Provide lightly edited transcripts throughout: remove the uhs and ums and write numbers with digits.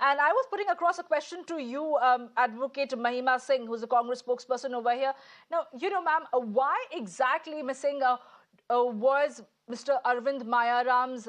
And I was putting across a question to you, Advocate Mahima Singh, who's a Congress spokesperson over here. Now, ma'am, why exactly, Ms. Singh, was Mr. Arvind Mayaram's,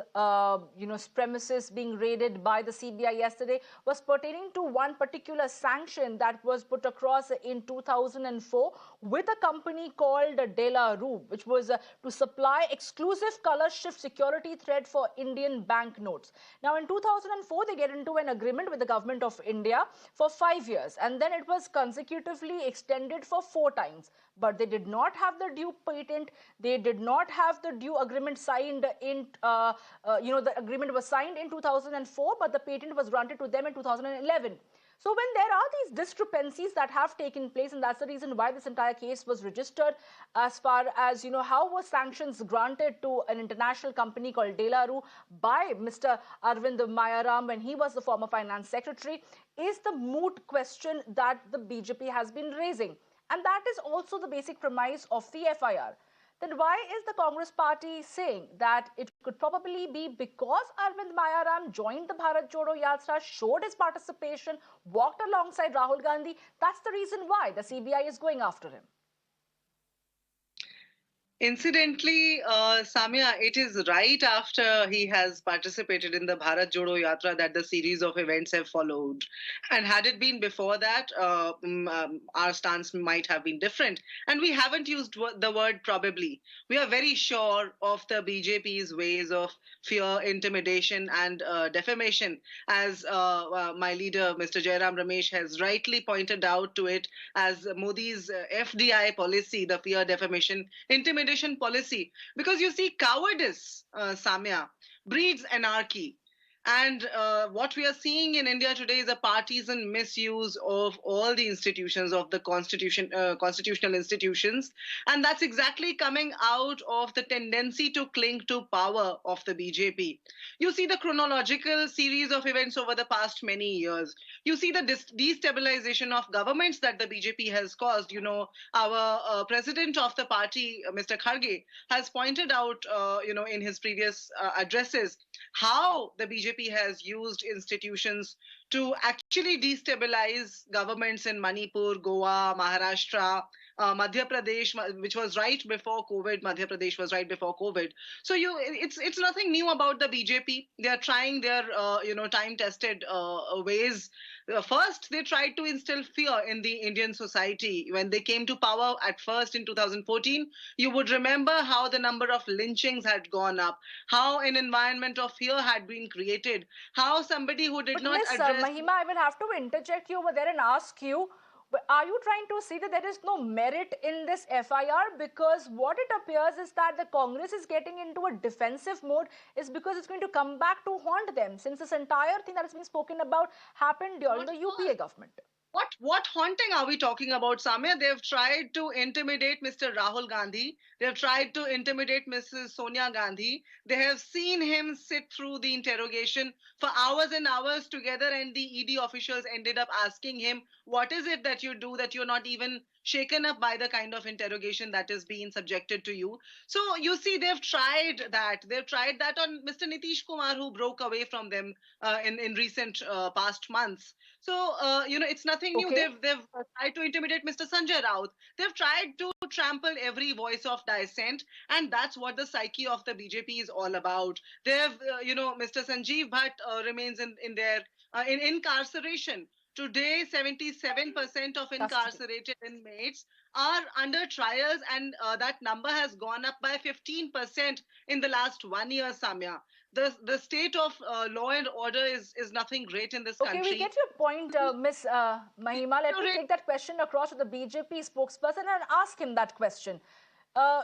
premises being raided by the CBI yesterday was pertaining to one particular sanction that was put across in 2004 with a company called De La Rue, which was to supply exclusive color shift security thread for Indian banknotes. Now, in 2004, they get into an agreement with the government of India for 5 years, and then it was consecutively extended for 4 times. But they did not have the due patent. They did not have the due agreement signed in, the agreement was signed in 2004, but the patent was granted to them in 2011. So when there are these discrepancies that have taken place, and that's the reason why this entire case was registered, as far as, how were sanctions granted to an international company called De La Rue by Mr. Arvind Mayaram when he was the former finance secretary, is the moot question that the BJP has been raising. And that is also the basic premise of the FIR. Then why is the Congress party saying that it could probably be because Arvind Mayaram joined the Bharat Jodo Yatra, showed his participation, walked alongside Rahul Gandhi? That's the reason why the CBI is going after him. Incidentally, Samia, it is right after he has participated in the Bharat Jodo Yatra that the series of events have followed. And had it been before that, our stance might have been different. And we haven't used the word probably. We are very sure of the BJP's ways of fear, intimidation, and defamation, as my leader, Mr. Jairam Ramesh, has rightly pointed out to it as Modi's FDI policy, the fear, defamation, intimidation policy. Because you see, cowardice, Samya, breeds anarchy. And what we are seeing in India today is a partisan misuse of all the institutions of the constitutional institutions, and that's exactly coming out of the tendency to cling to power of the BJP. You see the chronological series of events over the past many years. You see the destabilization of governments that the BJP has caused. Our president of the party, Mr. Kharge, has pointed out, in his previous addresses, how the BJP has used institutions to actually destabilize governments in Manipur, Goa, Maharashtra, Madhya Pradesh, which was right before COVID. Madhya Pradesh was right before COVID. So it's nothing new about the BJP. They are trying their time-tested ways. First, they tried to instill fear in the Indian society when they came to power at first in 2014. You would remember how the number of lynchings had gone up, how an environment of fear had been created, how somebody who did not address... Mahima, I will have to interject you over there and ask you, are you trying to say that there is no merit in this FIR? Because what it appears is that the Congress is getting into a defensive mode is because it's going to come back to haunt them, since this entire thing that is being spoken about happened during the UPA government. What haunting are we talking about, Samya? They've tried to intimidate Mr. Rahul Gandhi. They've tried to intimidate Mrs. Sonia Gandhi. They have seen him sit through the interrogation for hours and hours together, and the ED officials ended up asking him, what is it that you do that you're not even shaken up by the kind of interrogation that is being subjected to you? So you see, they've tried that. They've tried that on Mr. Nitish Kumar, who broke away from them in recent past months. So, it's nothing new. Okay. They've tried to intimidate Mr. Sanjay Raut. They've tried to trample every voice of dissent, and that's what the psyche of the BJP is all about. They've, Mr. Sanjeev Bhatt remains in their incarceration. Today, 77% of incarcerated inmates are under trials, and that number has gone up by 15% in the last 1 year, Samya. The state of law and order is nothing great in this country. Okay, we get your point, Ms. Mahima. Let me take that question across to the BJP spokesperson and ask him that question. Sir,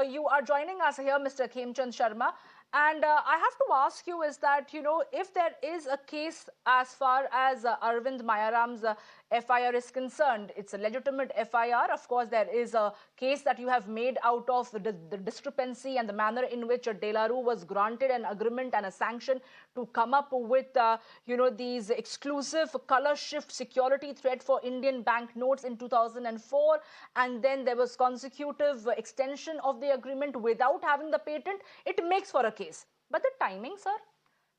you are joining us here, Mr. Khemchand Sharma. And I have to ask you is that, if there is a case as far as Arvind Mayaram's FIR is concerned, it's a legitimate FIR. Of course, there is a case that you have made out of the discrepancy and the manner in which De La Rue was granted an agreement and a sanction to come up with, these exclusive color shift security thread for Indian banknotes in 2004. And then there was consecutive extension of the agreement without having the patent. It makes for a case. But the timing, sir?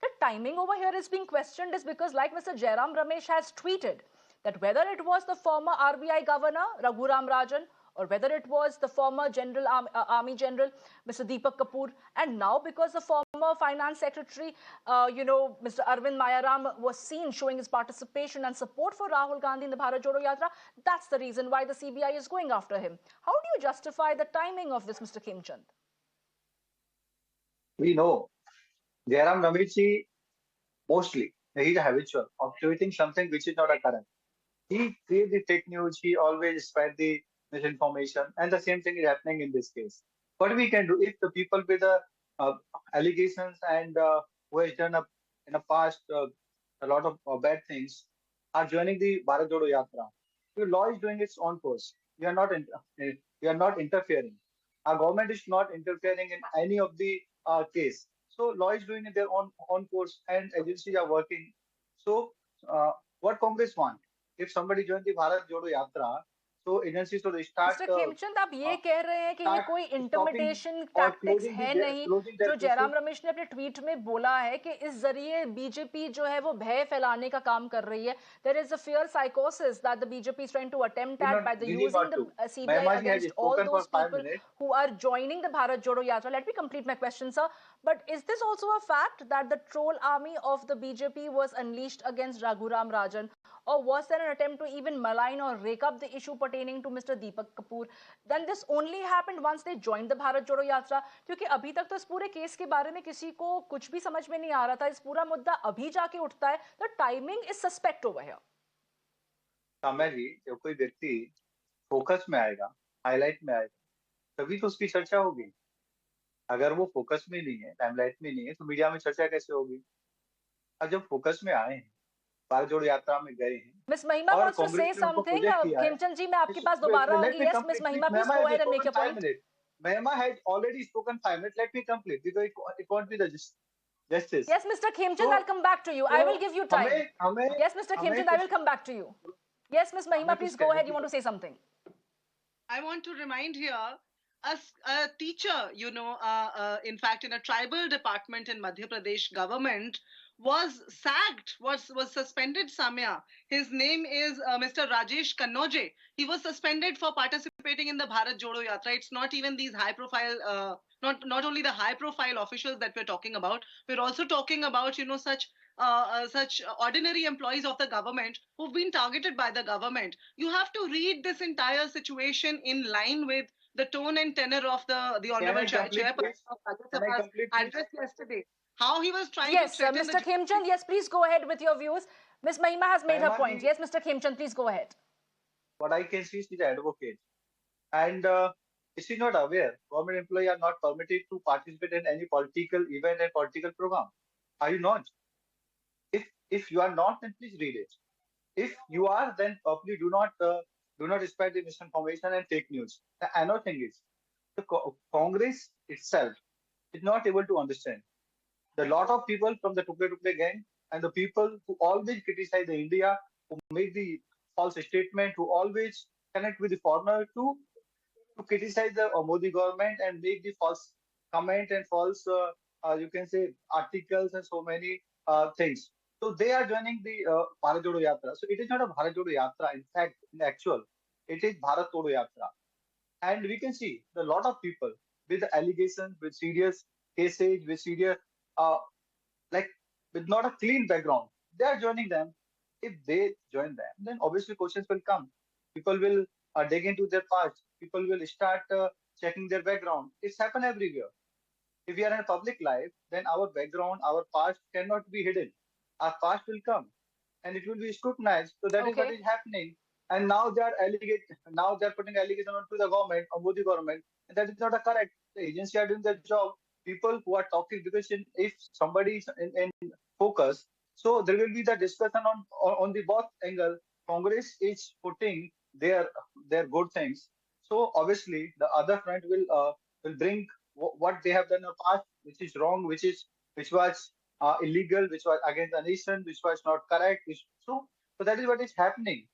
The timing over here is being questioned is because, like Mr. Jairam Ramesh has tweeted, that whether it was the former RBI governor, Raghuram Rajan, or whether it was the former Army General, Mr. Deepak Kapoor, and now because the former Finance Secretary, Mr. Arvind Mayaram was seen showing his participation and support for Rahul Gandhi in the Bharat Jodo Yatra, that's the reason why the CBI is going after him. How do you justify the timing of this, Mr. Khemchand? We know Jairam Ramesh mostly he's a habitual of tweeting something which is not a correct. He creates the fake news. He always spread the misinformation, and the same thing is happening in this case. What we can do if the people with uh, allegations and who has done in the past a lot of bad things are joining the Bharat Jodo Yatra. The law is doing its own course. We are not interfering. Our government is not interfering in any of the case. So law is doing their own course, and agencies are working. So uh, what Congress want? If somebody join the Bharat Jodo Yatra, so agencies will start mister Khemchand, आप ये कह रहे हैं कि ये start कोई stopping intimidation or tactics है नहीं closing जो their जयराम cases. रमेश ने अपने ट्वीट में बोला है कि इस जरिए बीजेपी जो है वो भय फैलाने का काम कर रही है. देयर इज अ फियर साइकोसिस that the BJP is trying to attempt We at not by the we need using not to. The CBI Mahima ji has against all spoken for those 5 people minutes. who are joining the Bharat Jodo Yatra. Let me complete my question, sir. But is this also a fact that the troll army of the BJP was unleashed against Raghuram Rajan? Or was there an attempt to even malign or rake up the issue pertaining to Mr. Deepak Kapoor? Then this only happened once they joined the Bharat Jodo Yatra. क्योंकि अभी तक तो इस पूरे case के बारे में किसी को कुछ भी समझ में नहीं आ रहा था. इस पूरा मुद्दा अभी जाके उठता है. The timing is suspect over here. Samya जी जब कोई व्यक्ति फोकस में आएगा, हाईलाइट में आएगा, तभी तो उसकी चर्चा होगी. अगर वो फोकस में नहीं है, लाइमलाइट में नहीं है, तो मीडिया में चर्चा कैसे होगी? और जब फोकस में आए हैं, भारत जोड़ो यात्रा में गए हैं Miss Mahima और wants to say कांग्रेस ने उनको something. प्रोजेक्ट किया है. Khemchand ji, मैं आपके पास दोबारा Let आऊंगी. me Yes, Miss complete. Mahima, please Mahima go has ahead and make spoken your 5 point. minutes. Mahima has already spoken 5 minutes. Let me complete because it won't be the justice. Yes, Mr. Khemchand, So, I'll come back to you. I will give you time. Yes, Mr. हमें Khemchand, I will come back to you. Yes, Miss Mahima, please go ahead. You want to say something? I want to remind here a teacher, in fact, in a tribal department in Madhya Pradesh government was sacked, was suspended, Samya. His name is Mr. Rajesh Kannoje. He was suspended for participating in the Bharat Jodo Yatra. It's not even these high profile, not only the high profile officials that we're talking about, we're also talking about, such ordinary employees of the government who've been targeted by the government. You have to read this entire situation in line with the tone and tenor of the honorable chairperson of Rajya Sabha's address yesterday. How he was trying Yes, to threaten Mr. Khemchand, yes, please go ahead with your views. Miss Mahima has made her Mahima point. ji, Yes, Mr. Khemchand, please go ahead. what I can see is she's an advocate. And is she not aware government employees are not permitted to participate in any political event and political program? Are you not? If you are not, then please read it. If you are, then probably do not spread the misinformation and fake news. Another thing is the Congress itself is not able to understand. The lot of people from the Tukle gang and the people who always criticize the India, who make the false statement, who always connect with the foreigner to criticize the Modi government and make the false comment and false, you can say, articles and so many things. So they are joining the Bharat Jodo Yatra. So it is not a Bharat Jodo Yatra. In fact, in actual, it is Bharat Jodo Yatra. And we can see a lot of people with allegations, with serious cases, with serious, uh, like with not a clean background. They are joining them. If they join them, then obviously questions will come. People will dig into their past. People will start checking their background. It's happened everywhere. If we are in a public life, then our background, our past cannot be hidden. Our past will come and it will be scrutinized. So that is what Okay. is happening. And now now they are putting allegation onto the government or Modi government, and that is not a correct. The agency are doing their job. People who are talking because if somebody is in focus, so there will be the discussion on the both angle. Congress is putting their good things. So obviously the other front will bring what they have done in the past, which is wrong, which was illegal, which was against the nation, which was not correct. So that is what is happening.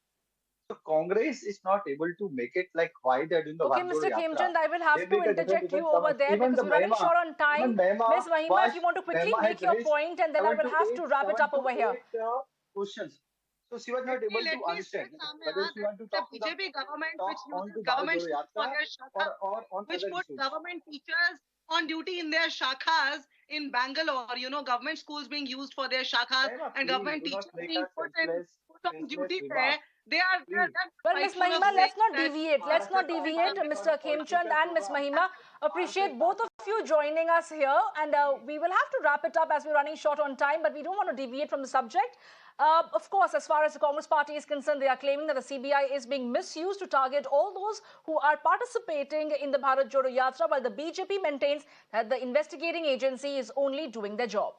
So Congress is not able to make it like why they're doing the Okay, Bharat Jodo Mr. Yatra. Khemchand, I will They have to make a interject you different over comments. there Even because the we're running Mehma, short on time. even Mehma, Ms. Mahima, why if you want to quickly Mehma has make your raised point, and then I will have to wrap it seven up to over here. eight questions. So she was not Let me able let to me say, understand Samya, whether she that want to the talk to the BJP government, talk which on uses to Bharat government Jodo schools for Yatra their shakhas, or on which other put issues. government teachers on duty in their shakhas in Bangalore, government schools being used for their shakhas Mehma, and please government do not teachers make being a put on senseless duty there. remark. They're Please. Well, Ms. rightful of Mahima, So saying let's not that deviate. Let's Bharat not Ka deviate, Vikas is not a Mr. Khemchand political and Ms. program. Mahima. Bharat Appreciate Ka both of you joining us here, and Please. we will have to wrap it up as we're running short on time, but we don't want to deviate from the subject. Of course, as far as the Congress party is concerned, they are claiming that the CBI is being misused to target all those who are participating in the Bharat Jodo Yatra, while the BJP maintains that the investigating agency is only doing their job.